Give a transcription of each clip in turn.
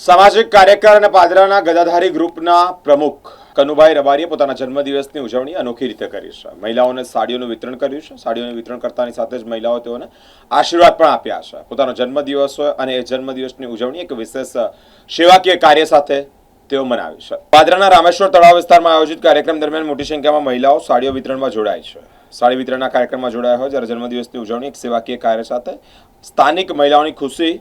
સામાજિક કાર્યકર અને પાદરાના ગદાધારી ગ્રુપના પ્રમુખ કનુભાઈ રબારીએ પોતાના જન્મદિવસની ઉજવણી અનોખી રીતે કરી છે। મહિલાઓને સાડીઓનું વિતરણ કર્યું છે। સાડીઓનું વિતરણ કરતાની સાથે જ મહિલાઓ તેઓને આશીર્વાદ પણ આપ્યા છે। પોતાનો જન્મદિવસ હોય અને એ જન્મદિવસની ઉજવણી એક વિશેષ સેવાકીય કાર્ય સાથે તેઓ મનાવી છે। પાદરાના રામેશ્વર તળાવ વિસ્તારમાં આયોજિત કાર્યક્રમ દરમિયાન મોટી સંખ્યામાં મહિલાઓ સાડીઓ વિતરણમાં જોડાય છે। સાડી વિતરણના કાર્યક્રમમાં જોડાયા હોય જ્યારે જન્મદિવસની ઉજવણી એક સેવાકીય કાર્ય સાથે સ્થાનિક મહિલાઓની ખુશી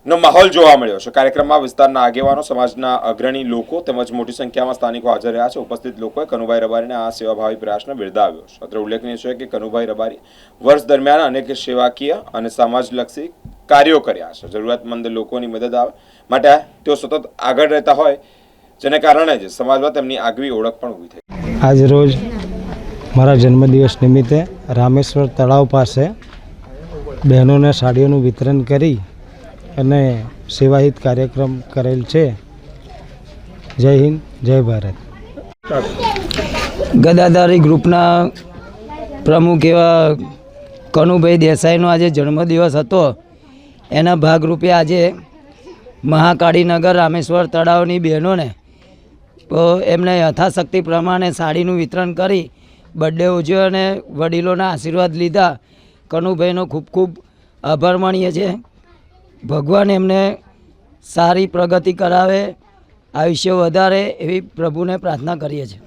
નો માહોલ જોવા મળ્યો છે। કાર્યક્રમમાં વિસ્તારના આગેવાનો, સમાજના અગ્રણી લોકો તેમજ મોટી સંખ્યામાં સ્થાનિકો હાજર રહ્યા છે। ઉપસ્થિત લોકોએ કનુભાઈ રબારીના આ સેવાભાવી પ્રયાસને બિરદાવ્યો છે। અત્રે ઉલ્લેખનીય છે કે કનુભાઈ રબારી વર્ષ દરમિયાન અનેક સેવાકીય અને સમાજલક્ષી કાર્યો કર્યા છે। જરૂરિયાતમંદ લોકોની મદદ આવે માટે તેઓ સતત આગળ રહેતા હોય, જેને કારણે જ સમાજમાં તેમની આગવી ઓળખ પણ ઊભી થઈ। આજ રોજ મારા જન્મદિવસ નિમિત્તે રામેશ્વર તળાવ પાસે બહેનોને સાડીઓનું વિતરણ કરી અને સેવાહિત કાર્યક્રમ કરેલ છે। જય હિન્દ, જય ભારત। ગદાધારી ગ્રુપના પ્રમુખ એવા કનુભાઈ દેસાઈનો આજે જન્મદિવસ હતો। એના ભાગરૂપે આજે મહાકાળીનગર રામેશ્વર તળાવની બહેનોને એમને યથાશક્તિ પ્રમાણે સાડીનું વિતરણ કરી બર્થડે ઉજવ્યો અને વડીલોના આશીર્વાદ લીધા। કનુભાઈનો ખૂબ ખૂબ આભાર માનીએ છીએ। ભગવાન એમને સારી પ્રગતિ કરાવે, આયુષ્ય વધારે એવી પ્રભુને પ્રાર્થના કરીએ છીએ।